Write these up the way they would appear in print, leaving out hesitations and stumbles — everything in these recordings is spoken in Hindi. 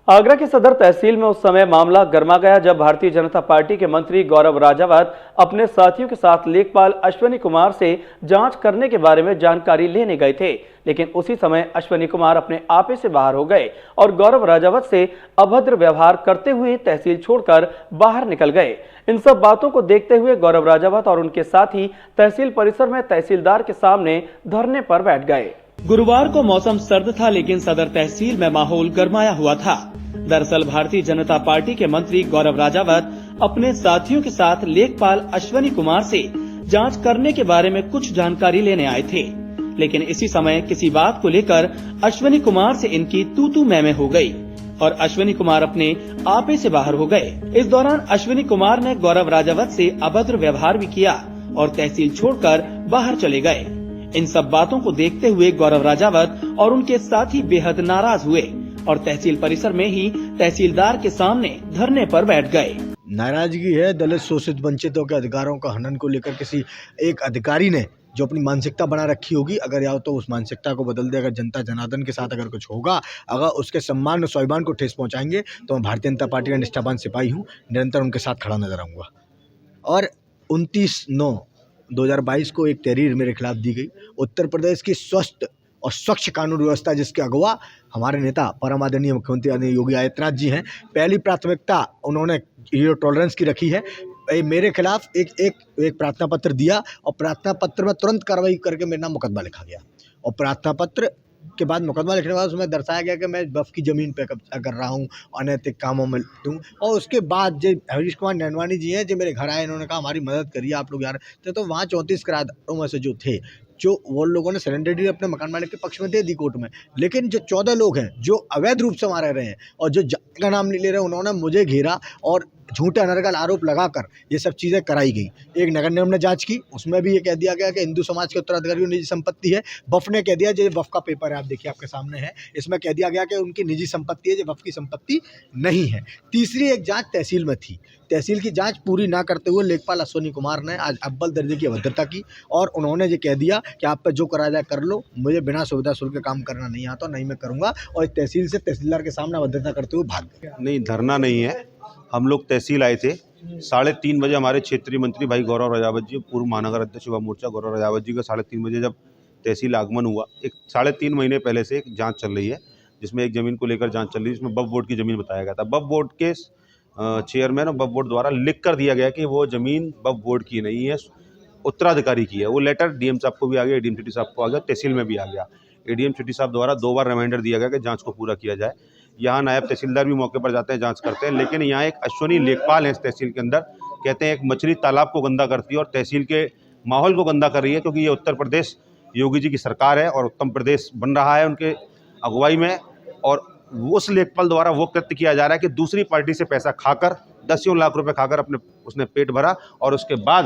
आगरा की सदर तहसील में उस समय मामला गर्मा गया जब भारतीय जनता पार्टी के मंत्री गौरव राजावत अपने साथियों के साथ लेखपाल अश्विनी कुमार से जांच करने के बारे में जानकारी लेने गए थे। लेकिन उसी समय अश्विनी कुमार अपने आपे से बाहर हो गए और गौरव राजावत से अभद्र व्यवहार करते हुए तहसील छोड़कर बाहर निकल गए। इन सब बातों को देखते हुए गौरव राजावत और उनके साथी तहसील परिसर में तहसीलदार के सामने धरने पर बैठ गए। गुरुवार को मौसम सर्द था, लेकिन सदर तहसील में माहौल गरमाया हुआ था। दरअसल भारतीय जनता पार्टी के मंत्री गौरव राजावत अपने साथियों के साथ लेखपाल अश्विनी कुमार से जांच करने के बारे में कुछ जानकारी लेने आए थे। लेकिन इसी समय किसी बात को लेकर अश्विनी कुमार से इनकी तू मैं हो गई और अश्विनी कुमार अपने आपे से बाहर हो गए। इस दौरान अश्विनी कुमार ने गौरव राजावत से अभद्र व्यवहार भी किया और तहसील छोड़कर बाहर चले गए। इन सब बातों को देखते हुए गौरव राजावत और उनके साथी बेहद नाराज हुए और तहसील परिसर में ही तहसीलदार के सामने धरने पर बैठ गए। नाराजगी है दलित शोषित वंचितों के अधिकारों का हनन को लेकर किसी एक अधिकारी ने जो अपनी मानसिकता बना रखी होगी, अगर या तो उस मानसिकता को बदल दे, अगर जनता जनार्दन के साथ अगर कुछ होगा, अगर उसके सम्मान और स्वाभिमान को ठेस पहुंचाएंगे तो मैं भारतीय जनता पार्टी का निष्ठावान सिपाही हूं, निरंतर उनके साथ खड़ा नजर आऊंगा। और 29/9/2022 को एक तहरीर मेरे खिलाफ दी गई। उत्तर प्रदेश की स्वस्थ और स्वच्छ कानून व्यवस्था जिसके अगुवा हमारे नेता परम आदरणीय मुख्यमंत्री योगी आदित्यनाथ जी हैं, पहली प्राथमिकता उन्होंने जीरो टॉलरेंस की रखी है। मेरे खिलाफ एक प्रार्थना पत्र दिया और प्रार्थना पत्र में तुरंत कार्रवाई करके मेरा नाम मुकदमा लिखा गया और प्रार्थना पत्र के बाद मुकदमा लिखने के बाद उसमें दर्शाया गया कि मैं वक्फ की ज़मीन पे कब्जा कर रहा हूँ, अनैतिक कामों में हूँ। और उसके बाद जो हरीश कुमार नैनवानी जी हैं जो मेरे घर आए, इन्होंने कहा हमारी मदद करिए आप लोग यार। तो वहाँ 34 किराएदारों में से जो थे, जो वो लोगों ने सरेंडर अपने मकान मालिक के पक्ष में दे दी कोर्ट में, लेकिन जो 14 लोग हैं जो अवैध रूप से वहाँ रह रहे हैं और जो जाति का नाम नहीं ले रहे, उन्होंने मुझे घेरा और झूठे अनर्गल आरोप लगाकर ये सब चीज़ें कराई गई। एक नगर निगम ने जांच की, उसमें भी ये कह दिया गया कि हिंदू समाज के उत्तराधिकारियों निजी संपत्ति है। वक्फ ने कह दिया, जो वक्फ का पेपर है आप देखिए आपके सामने है, इसमें कह दिया गया कि उनकी निजी संपत्ति है, जो वक्फ की संपत्ति नहीं है। तीसरी एक जांच तहसील में थी, तहसील की जांच पूरी ना करते हुए लेखपाल अश्विनी कुमार ने आज अव्वल दर्जे की अभद्रता की और उन्होंने ये कह दिया कि आप पे जो करा जाए कर लो, मुझे बिना सुविधा शुल्क काम करना नहीं आता, नहीं मैं करूँगा। और तहसील से तहसीलदार के सामने अभद्रता करते हुए भाग गए। नहीं, धरना नहीं है। हम लोग तहसील आए थे 3:30 बजे। हमारे क्षेत्रीय मंत्री भाई गौरव राजावत जी, पूर्व महानगर अध्यक्ष युवा मोर्चा गौरव राजावत जी का 3:30 बजे जब तहसील आगमन हुआ, एक 3.5 महीने पहले से एक जांच चल रही है जिसमें एक ज़मीन को लेकर जांच चल रही है, जिसमें वक्फ बोर्ड की ज़मीन बताया गया था। वक्फ बोर्ड के चेयरमैन और वक्फ बोर्ड द्वारा लिख कर दिया गया कि वो ज़मीन वक्फ बोर्ड की नहीं है, उत्तराधिकारी की है। वो लेटर डीएम साहब को भी आ गया, एडीएम सिटी साहब को आ गया, तहसील में भी आ गया। एडीएम सिटी साहब द्वारा 2 बार रिमाइंडर दिया गया कि जांच को पूरा किया जाए। यहाँ नायब तहसीलदार भी मौके पर जाते हैं, जांच करते हैं, लेकिन यहाँ एक अश्विनी लेखपाल है इस तहसील के अंदर, कहते हैं एक मछली तालाब को गंदा करती है और तहसील के माहौल को गंदा कर रही है, क्योंकि ये उत्तर प्रदेश योगी जी की सरकार है और उत्तम प्रदेश बन रहा है उनके अगुवाई में। और उस लेखपाल द्वारा वो कृत्य किया जा रहा है कि दूसरी पार्टी से पैसा खाकर 10 लाख रुपए खाकर उसने पेट भरा और उसके बाद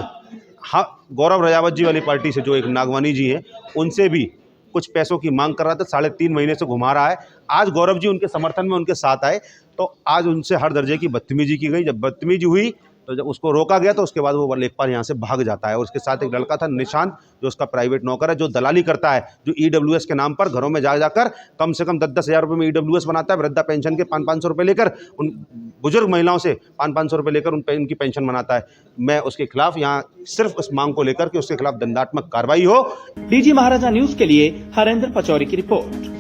गौरव राजावत जी वाली पार्टी से जो एक नागवानी जी हैं, उनसे भी कुछ पैसों की मांग कर रहा था, 3.5 महीने से घुमा रहा है। आज गौरव जी उनके समर्थन में उनके साथ आए तो आज उनसे हर दर्जे की बदतमीजी की गई। जब बदतमीजी हुई तो जब उसको रोका गया तो उसके बाद वो लेखपाल यहाँ से भाग जाता है। और उसके साथ एक लड़का था निशांत, जो उसका प्राइवेट नौकर है, जो दलाली करता है, जो ईडब्ल्यूएस के नाम पर घरों में जाकर कम से कम 10-10 हज़ार रुपये में ईडब्ल्यूएस बनाता है, वृद्धा पेंशन के 500-500 रुपये लेकर, उन बुजुर्ग महिलाओं से 500-500 रुपये लेकर उनकी पेंशन बनाता है। मैं उसके खिलाफ यहाँ सिर्फ उस मांग को लेकर कि उसके खिलाफ दंडात्मक कार्रवाई हो। डीजी महाराजा न्यूज के लिए हरेंद्र पचौरी की रिपोर्ट।